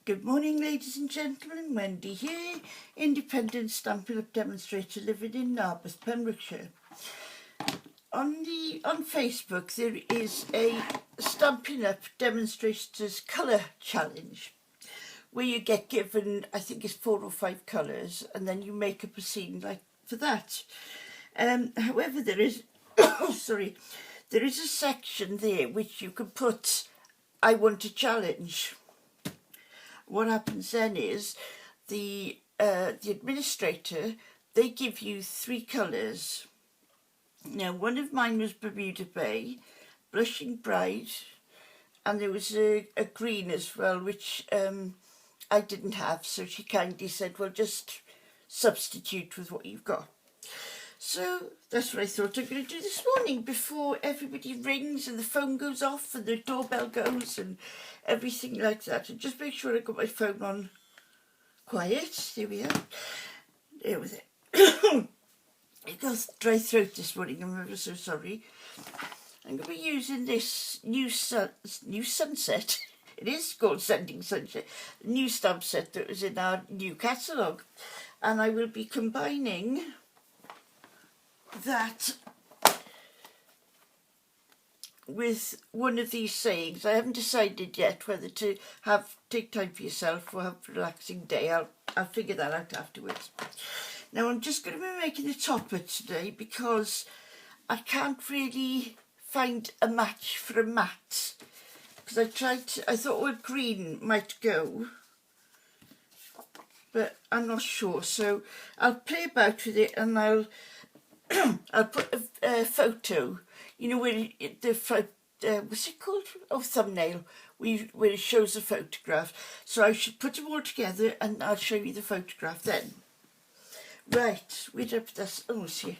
Good morning, ladies and gentlemen. Wendy here, independent Stampin' Up demonstrator living in Narberth, Pembrokeshire. On Facebook there is a Stampin' Up demonstrators colour challenge where you get given, I think it's 4 or 5 colours, and then you make up a scene like for that. However, there is there is a section there which you can put I want a challenge. What happens then is the administrator, they give you 3 colours. Now, one of mine was Bermuda Bay, Blushing Bride, and there was a green as well, which I didn't have, so she kindly said, well, just substitute with what you've got. So that's what I thought I'm going to do this morning before everybody rings and the phone goes off and the doorbell goes and everything like that. And just make sure I got my phone on quiet. There we are. There with it. I got dry throat this morning. I'm ever so sorry. I'm going to be using this new sunset. It is called Sending Sunset. New stamp set that was in our new catalogue. And I will be combining that with one of these sayings. I haven't decided yet whether to take time for yourself or have a relaxing day. I'll figure that out afterwards. Now I'm just going to be making a topper today because I can't really find a match for a mat, because I thought well green might go, but I'm not sure, so I'll play about with it and I'll put a photo, you know, where what's it called? Oh, thumbnail, where it shows a photograph. So I should put them all together and I'll show you the photograph then. Right, we'd up this. Oh, see.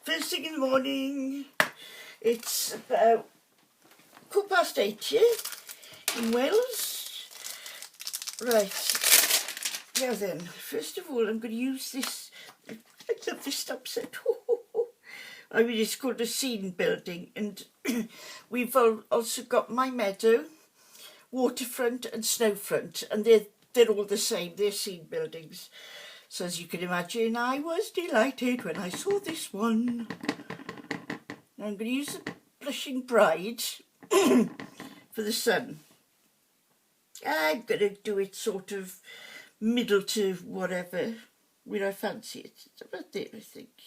First thing in the morning. It's about 8:15 here in Wales. Right. Now then, first of all, I'm going to use this. I love this stamp set. I mean, it's called a scene building, and we've also got My Meadow, Waterfront and Snowfront, and they're all the same. They're scene buildings. So as you can imagine, I was delighted when I saw this one. Now I'm going to use the Blushing Bride for the sun. I'm going to do it sort of middle to whatever, where I fancy it. It's about there, I think.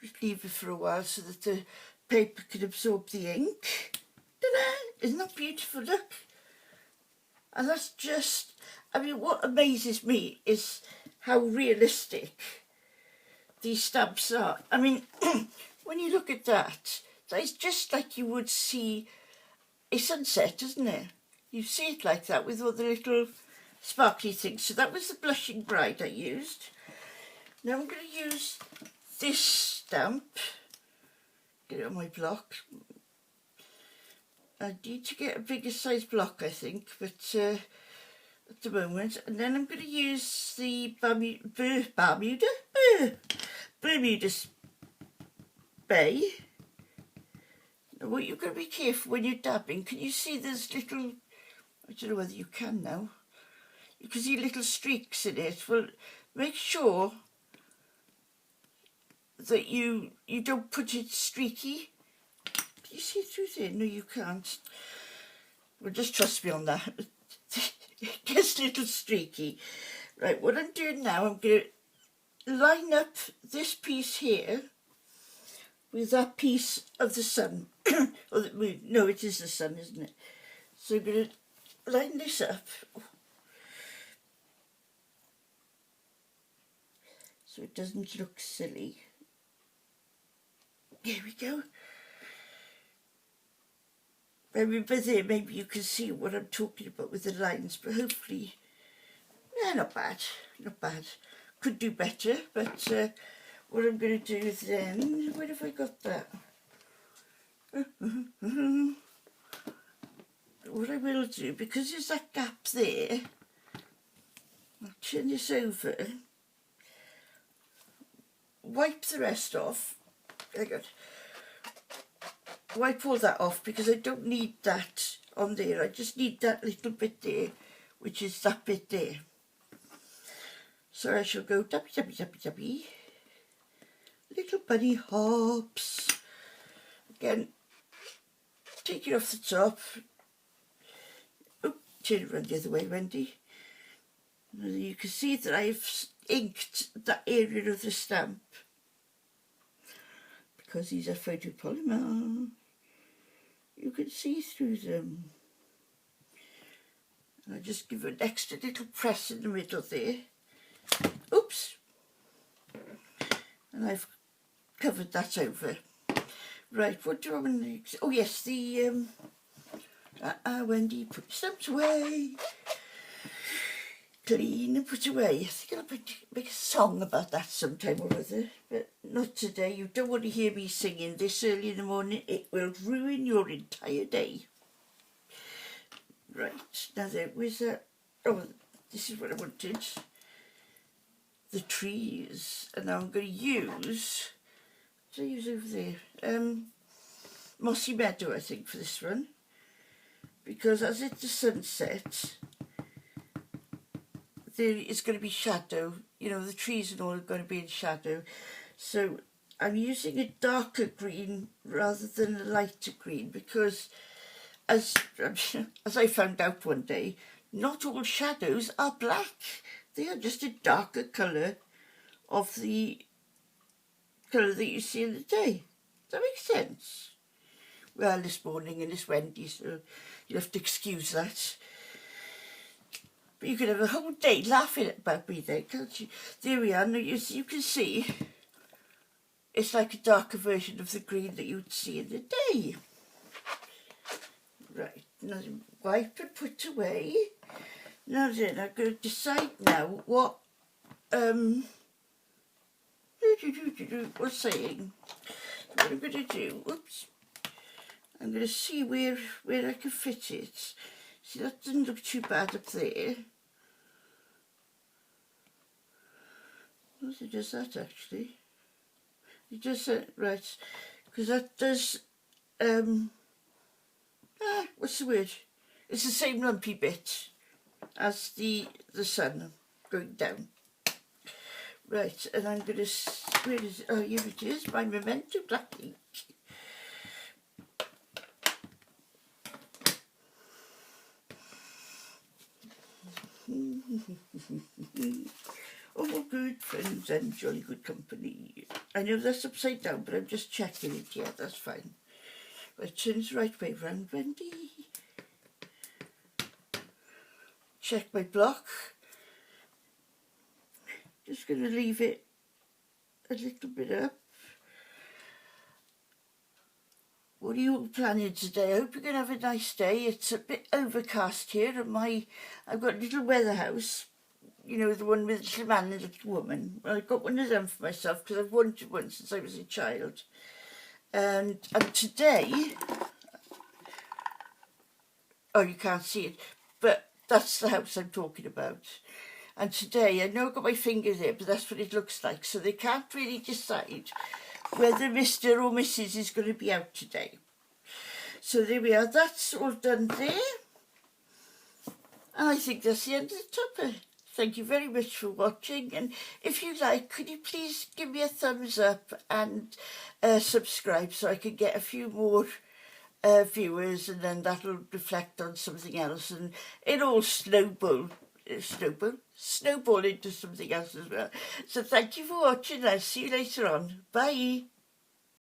Just leave it for a while so that the paper can absorb the ink. Ta-da! Isn't that beautiful? Look. And that's just, I mean, what amazes me is how realistic these stamps are. I mean, when you look at that, it's just like you would see a sunset, isn't it? You see it like that with all the little sparkly things. So that was the Blushing Bride I used. Now I'm going to use this stamp. Get it on my block. I need to get a bigger size block, I think, but at the moment. And then I'm going to use the Bermuda Bay. Now, what you've got to be careful when you're dabbing. Can you see there's little, I don't know whether you can now, you can see little streaks in it. Well, make sure that you don't put it streaky. You see through there? No, you can't. Well, just trust me on that. It gets a little streaky. Right, what I'm doing now, I'm going to line up this piece here with that piece of the sun. Or the moon. No, it is the sun, isn't it? So I'm going to line this up. So it doesn't look silly. There we go. Remember there, maybe you can see what I'm talking about with the lines, but hopefully, not bad, not bad. Could do better, but what I'm going to do then, where have I got that? What I will do, because there's that gap there, I'll turn this over, wipe the rest off, hang on. wipe all that off because I don't need that on there. I just need that little bit there, which is that bit there. So I shall go dabby dabby dabby dabby. Little bunny hops. Again, take it off the top. Oh, turn it around the other way, Wendy. And you can see that I've inked that area of the stamp because these are photopolymer. You can see through them. And I just give an extra little press in the middle there. Oops. And I've covered that over. Right, what do I want to... Oh yes, the... Wendy, put the stamps away. Clean and put away. I think I'll make a song about that sometime or other, but not today. You don't want to hear me singing this early in the morning. It will ruin your entire day. Right, now there was a... Oh, this is what I wanted. The trees. And now I'm going to use... What did I use over there? Mossy Meadow, I think, for this one. Because as it's the sunset, there is going to be shadow. You know, the trees and all are going to be in shadow. So I'm using a darker green rather than a lighter green because, as I found out one day, not all shadows are black. They are just a darker colour of the colour that you see in the day. Does that make sense? Well, this morning and it's Wendy, so you'll have to excuse that. But you could have a whole day laughing about me there, can't you? There we are. Now you can see it's like a darker version of the green that you would see in the day. Right, now wipe and put away. Now then, I'm going to decide now what what's saying. What I'm going to do, oops, I'm going to see where I can fit it. See, that doesn't look too bad up there. Well, it does that actually. It does that, right, because that does, what's the word? It's the same lumpy bit as the sun going down. Right, and I'm going to, where is it? Oh, here it is, my Memento black ink. Oh, good friends and jolly good company. I know that's upside down, but I'm just checking it. Yeah, that's fine. Right, turns the right way round, Wendy. Check my block. Just going to leave it a little bit up. What are you all planning today? I hope you're going to have a nice day. It's a bit overcast here, and I've got a little weather house. You know, the one with a little man and a little woman. Well, I've got one of them for myself because I've wanted one since I was a child. And today, oh, you can't see it, but that's the house I'm talking about. And today, I know I've got my finger there, but that's what it looks like. So they can't really decide whether Mr. or Mrs. is going to be out today. So there we are. That's all done there. And I think that's the end of the tupper. Thank you very much for watching. And if you like, could you please give me a thumbs up and subscribe so I can get a few more viewers, and then that'll reflect on something else. And it all snowball into something else as well. So thank you for watching. I'll see you later on. Bye.